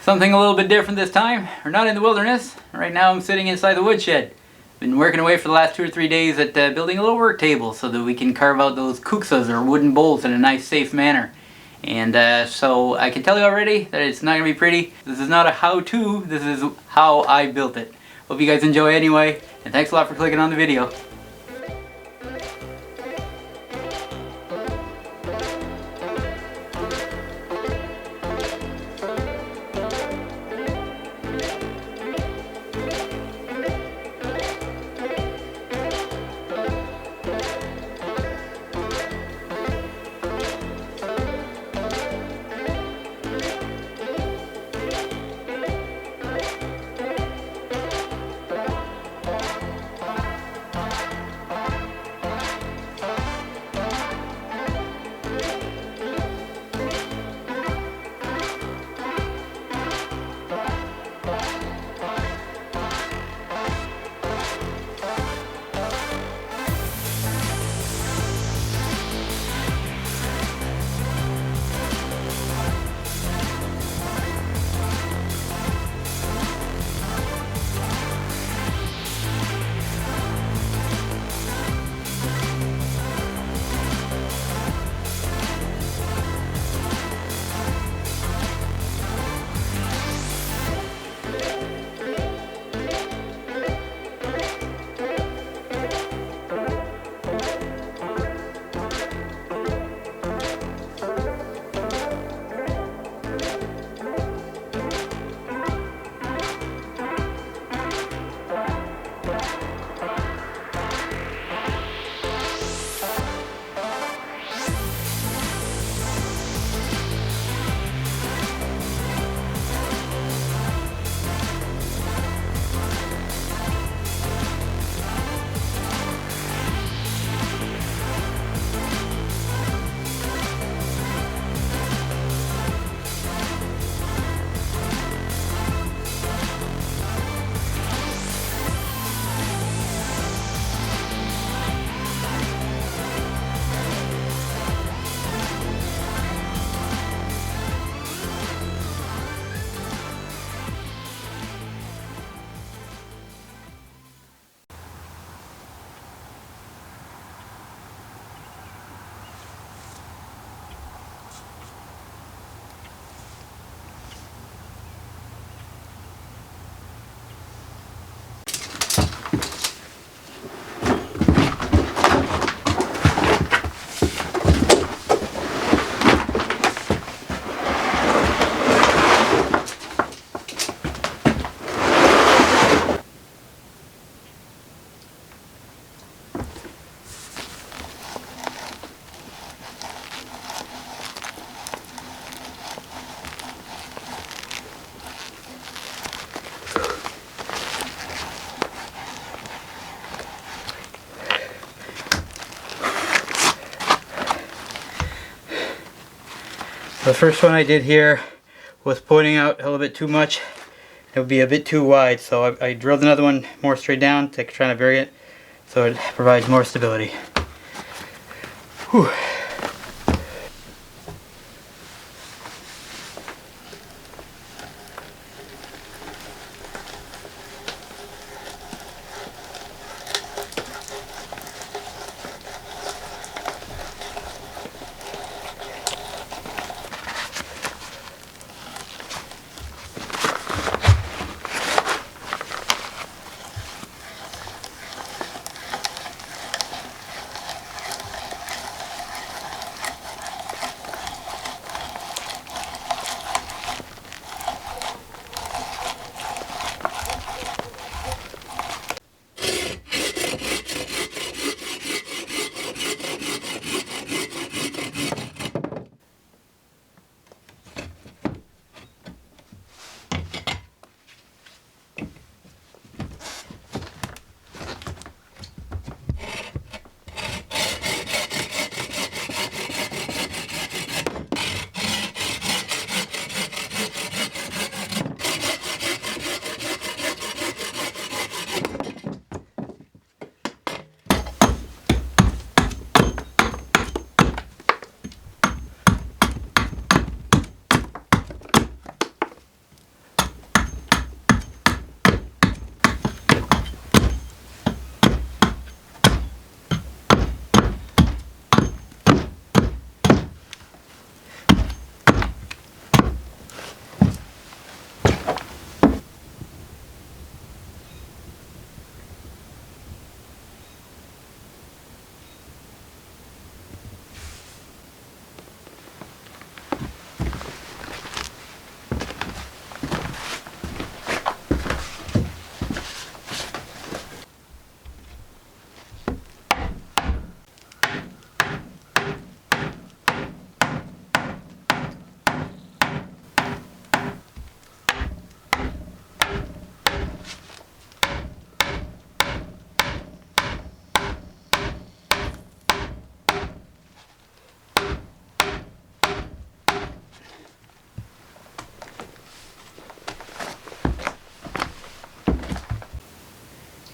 Something a little bit different this time. We're not in the wilderness. Right now I'm sitting inside the woodshed. Been working away for the last 2 or 3 days at building a little work table so that we can carve out those kuksas or wooden bowls in a nice safe manner. And so I can tell you already that it's not going to be pretty. This is not a how-to, this is how I built it. Hope you guys enjoy anyway, and thanks a lot for clicking on the video. The first one I did here was pointing out a little bit too much. It would be a bit too wide, so I drilled another one more straight down to try to vary it so it provides more stability. Whew.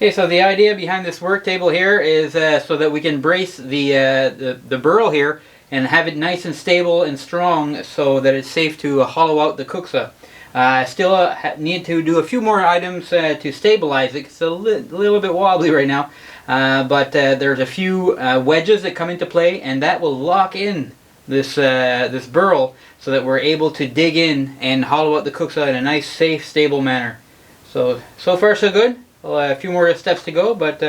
Okay, so the idea behind this work table here is so that we can brace the burl here and have it nice and stable and strong so that it's safe to hollow out the Kuksa. I still need to do a few more items to stabilize it. It's a little bit wobbly right now, but there's a few wedges that come into play, and that will lock in this this burl so that we're able to dig in and hollow out the Kuksa in a nice, safe, stable manner. So far so good. Well, a few more steps to go, but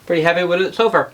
pretty happy with it so far.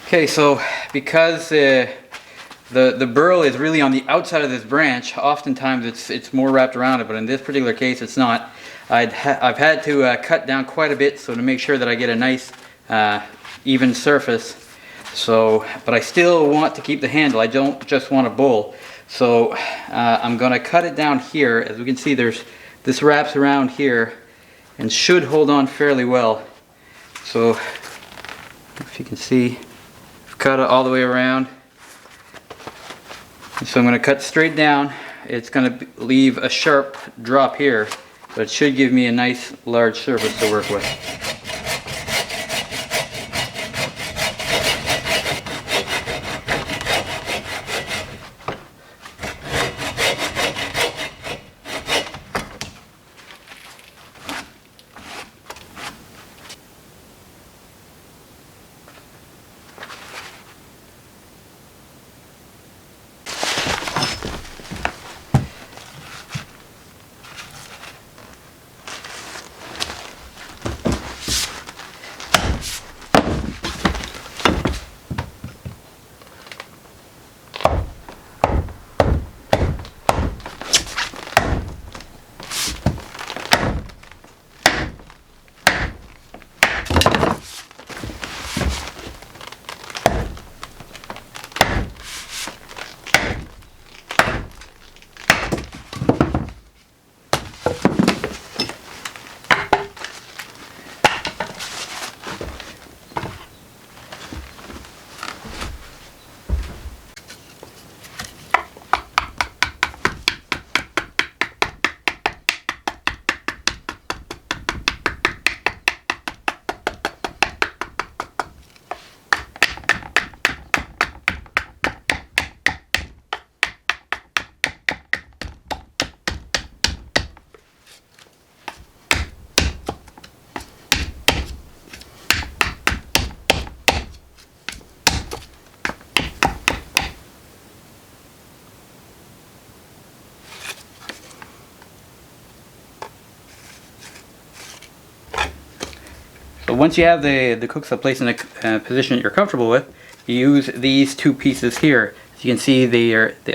Okay, so because the burl is really on the outside of this branch, oftentimes it's more wrapped around it, but in this particular case it's not. I've had to cut down quite a bit so to make sure that I get a nice even surface. So, but I still want to keep the handle. I don't just want a bowl. So I'm going to cut it down here. As we can see, this wraps around here and should hold on fairly well. So if you can see, cut it all the way around. So I'm going to cut straight down. It's going to leave a sharp drop here, but it should give me a nice large surface to work with. So once you have the Kuksa placed in a position that you're comfortable with, you use these two pieces here. As you can see,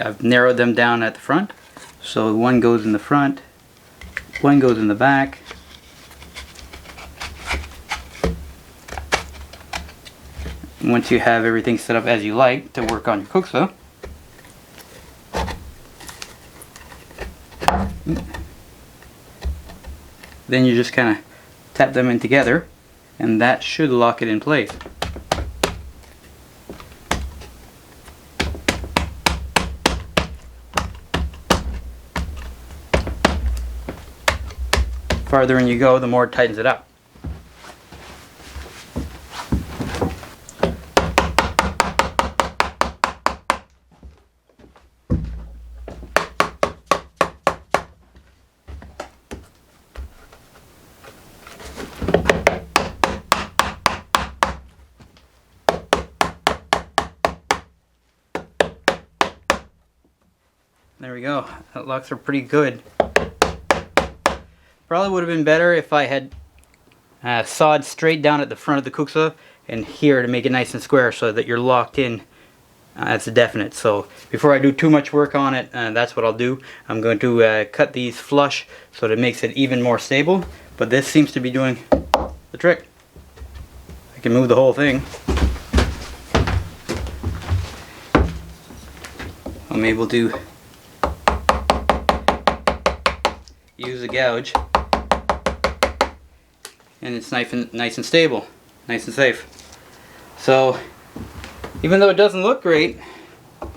I've narrowed them down at the front. So one goes in the front, one goes in the back. Once you have everything set up as you like to work on your Kuksa, then you just kind of tap them in together, and that should lock it in place. Farther in you go, the more it tightens it up. There we go. That locks are pretty good. Probably would have been better if I had sawed straight down at the front of the Kuksa and here to make it nice and square so that you're locked in. That's a definite. So before I do too much work on it, that's what I'll do. I'm going to cut these flush so that it makes it even more stable. But this seems to be doing the trick. I can move the whole thing. I'm able to use a gouge, and it's nice and stable, nice and safe. So even though it doesn't look great, it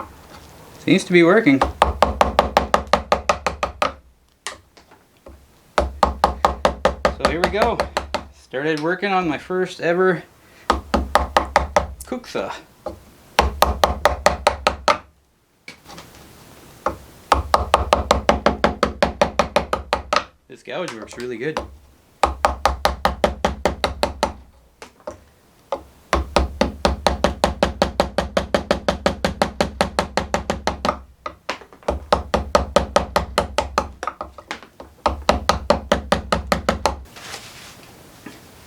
seems to be working. So here we go. Started working on my first ever Kuksa. This gouge works really good.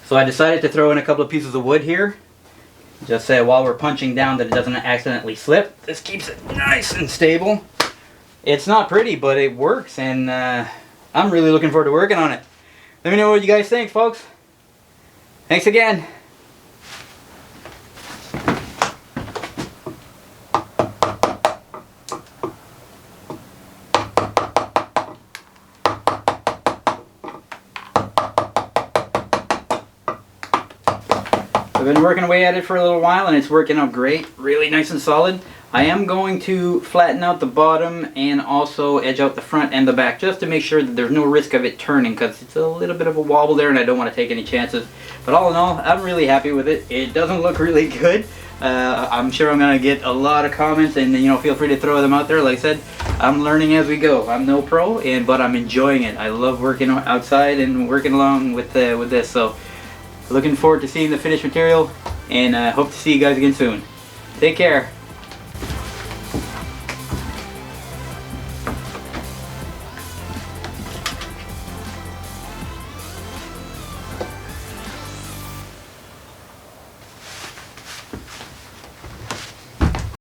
So I decided to throw in a couple of pieces of wood here, just while we're punching down, that it doesn't accidentally slip. This keeps it nice and stable. It's not pretty, but it works, and I'm really looking forward to working on it. Let me know what you guys think, folks. Thanks again. I've been working away at it for a little while and it's working out great, really nice and solid. I am going to flatten out the bottom and also edge out the front and the back just to make sure that there's no risk of it turning, because it's a little bit of a wobble there and I don't want to take any chances. But all in all, I'm really happy with it. It doesn't look really good. I'm sure I'm going to get a lot of comments, and feel free to throw them out there. Like I said, I'm learning as we go. I'm no pro, but I'm enjoying it. I love working outside and working along with this. So looking forward to seeing the finished material, and hope to see you guys again soon. Take care.